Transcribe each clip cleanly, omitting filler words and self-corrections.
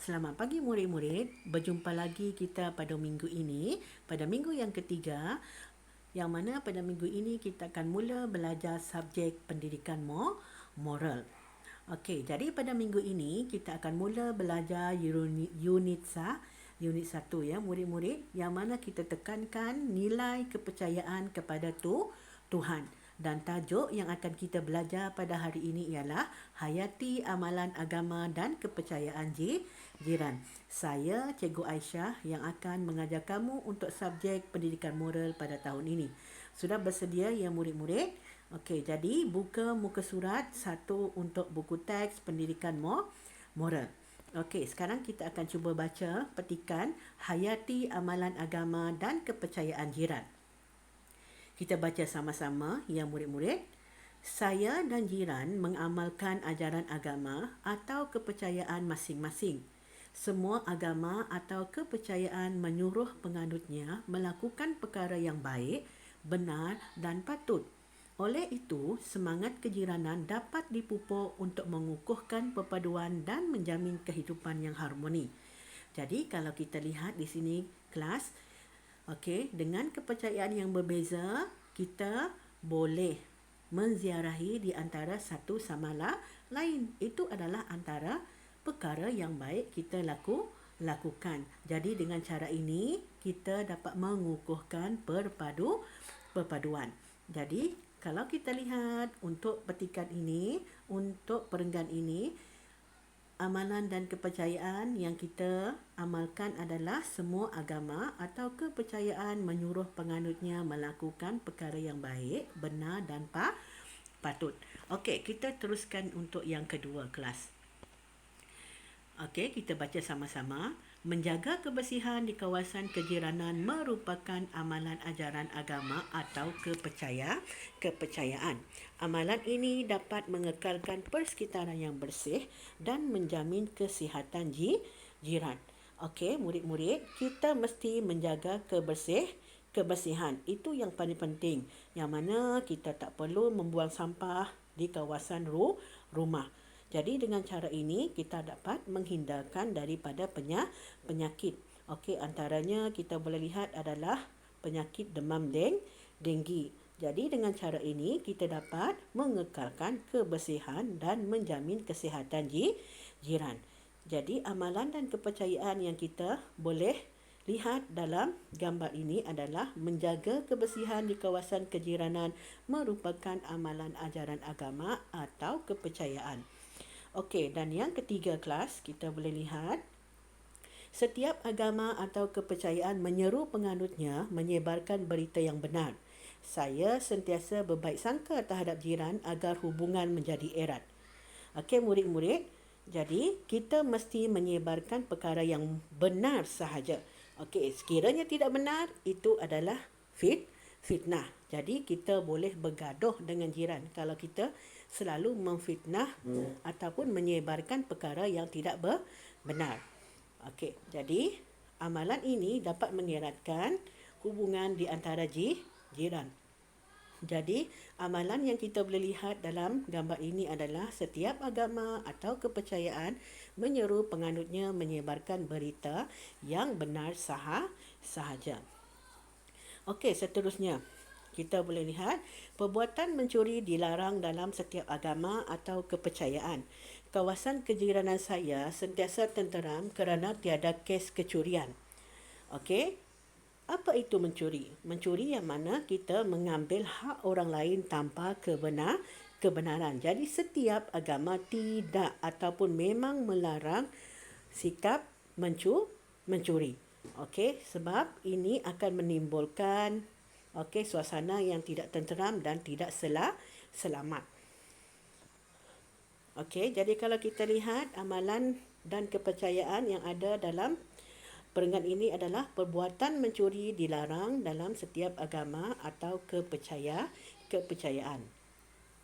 Selamat pagi murid-murid. Berjumpa lagi kita pada minggu ini, pada minggu yang ketiga, yang mana pada minggu ini kita akan mula belajar subjek pendidikan moral. Okey, jadi pada minggu ini kita akan mula belajar unit 1 ya murid-murid, yang mana kita tekankan nilai kepercayaan kepada Tuhan. Dan tajuk yang akan kita belajar pada hari ini ialah hayati amalan agama dan kepercayaan jiran. Saya Cikgu Aisyah yang akan mengajar kamu untuk subjek pendidikan moral pada tahun ini. Sudah bersedia ya murid-murid? Okey, jadi buka muka surat 1 untuk buku teks pendidikan moral. Okey, sekarang kita akan cuba baca petikan hayati amalan agama dan kepercayaan jiran. Kita baca sama-sama ya murid-murid. Saya dan jiran mengamalkan ajaran agama atau kepercayaan masing-masing. Semua agama atau kepercayaan menyuruh penganutnya melakukan perkara yang baik, benar dan patut. Oleh itu, semangat kejiranan dapat dipupuk untuk mengukuhkan perpaduan dan menjamin kehidupan yang harmoni. Jadi kalau kita lihat di sini kelas, okey, dengan kepercayaan yang berbeza, kita boleh menziarahi di antara satu sama lain. Itu adalah antara perkara yang baik kita lakukan. Jadi dengan cara ini kita dapat mengukuhkan perpaduan. Jadi kalau kita lihat untuk petikan ini, untuk perenggan ini, amalan dan kepercayaan yang kita amalkan adalah semua agama atau kepercayaan menyuruh penganutnya melakukan perkara yang baik, benar dan patut. Okey, kita teruskan untuk yang kedua kelas. Okey, kita baca sama-sama. Menjaga kebersihan di kawasan kejiranan merupakan amalan ajaran agama atau kepercayaan. Amalan ini dapat mengekalkan persekitaran yang bersih dan menjamin kesihatan jiran. Okey, murid-murid, kita mesti menjaga kebersihan. Itu yang paling penting. Yang mana kita tak perlu membuang sampah di kawasan rumah. Jadi dengan cara ini kita dapat menghindarkan daripada penyakit. Okey, antaranya kita boleh lihat adalah penyakit demam denggi. Jadi dengan cara ini kita dapat mengekalkan kebersihan dan menjamin kesihatan jiran. Jadi amalan dan kepercayaan yang kita boleh lihat dalam gambar ini adalah menjaga kebersihan di kawasan kejiranan merupakan amalan ajaran agama atau kepercayaan. Okey, dan yang ketiga kelas, kita boleh lihat setiap agama atau kepercayaan menyeru penganutnya menyebarkan berita yang benar. Saya sentiasa berbaik sangka terhadap jiran agar hubungan menjadi erat. Okey, murid-murid, jadi kita mesti menyebarkan perkara yang benar sahaja. Okey, sekiranya tidak benar, itu adalah fitnah. Jadi kita boleh bergaduh dengan jiran kalau kita selalu memfitnah ataupun menyebarkan perkara yang tidak benar. Okey, jadi amalan ini dapat mengeratkan hubungan di antara jiran. Jadi amalan yang kita boleh lihat dalam gambar ini adalah setiap agama atau kepercayaan menyeru penganutnya menyebarkan berita yang benar sahaja. Okey, seterusnya kita boleh lihat perbuatan mencuri dilarang dalam setiap agama atau kepercayaan. Kawasan kejiranan saya sentiasa tenteram kerana tiada kes kecurian. Okey, apa itu mencuri? Mencuri yang mana kita mengambil hak orang lain tanpa kebenaran. Jadi setiap agama tidak ataupun memang melarang sikap mencuri. Okey, sebab ini akan menimbulkan suasana yang tidak tenteram dan tidak selamat. Okey, jadi kalau kita lihat amalan dan kepercayaan yang ada dalam perenggan ini adalah perbuatan mencuri dilarang dalam setiap agama atau kepercayaan.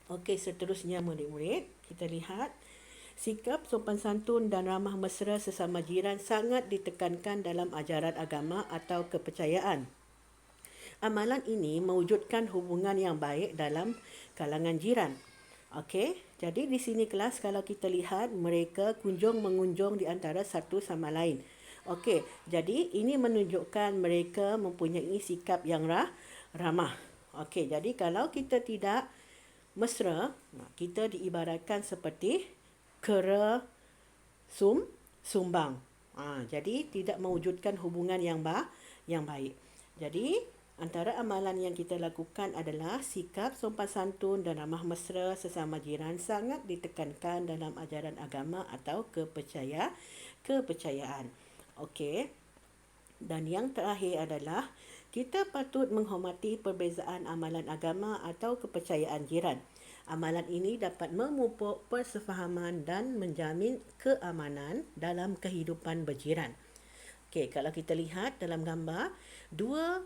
Okey, seterusnya murid-murid, kita lihat sikap sopan santun dan ramah mesra sesama jiran sangat ditekankan dalam ajaran agama atau kepercayaan. Amalan ini mewujudkan hubungan yang baik dalam kalangan jiran. Okey, Jadi di sini kelas kalau kita lihat mereka mengunjung di antara satu sama lain. Okey, jadi ini menunjukkan mereka mempunyai sikap yang ramah. Okey, jadi kalau kita tidak mesra, kita diibaratkan seperti kera sumbang. Jadi tidak mewujudkan hubungan yang baik. Jadi antara amalan yang kita lakukan adalah sikap sopan santun dan ramah mesra sesama jiran sangat ditekankan dalam ajaran agama atau kepercayaan. Okey. Dan yang terakhir adalah kita patut menghormati perbezaan amalan agama atau kepercayaan jiran. Amalan ini dapat memupuk persefahaman dan menjamin keamanan dalam kehidupan berjiran. Okey, kalau kita lihat dalam gambar, dua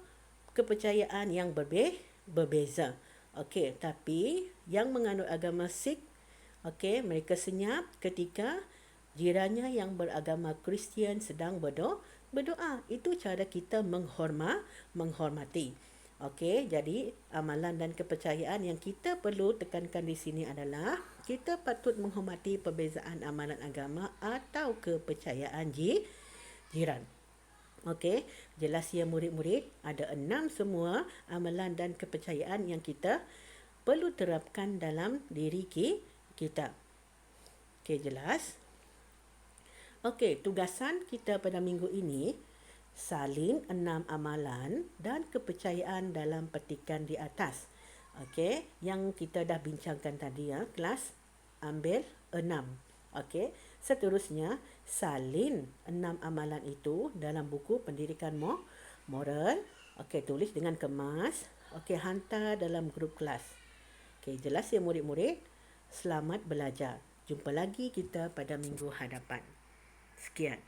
kepercayaan yang berbeza. Okey, tapi yang menganut agama Sikh, okey, mereka senyap ketika jirannya yang beragama Kristian sedang berdoa. Itu cara kita menghormati. Okey, jadi amalan dan kepercayaan yang kita perlu tekankan di sini adalah kita patut menghormati perbezaan amalan agama atau kepercayaan jiran. Okey, jelas ya murid-murid, ada 6 semua amalan dan kepercayaan yang kita perlu terapkan dalam diri kita. Okey, jelas? Okey, tugasan kita pada minggu ini, salin 6 amalan dan kepercayaan dalam petikan di atas. Okey, yang kita dah bincangkan tadi ya, kelas ambil 6. Okey, seterusnya salin 6 amalan itu dalam buku pendidikan moral. Okey, tulis dengan kemas. Okey, hantar dalam grup kelas. Okey, jelas ya murid-murid? Selamat belajar. Jumpa lagi kita pada minggu hadapan. Sekian.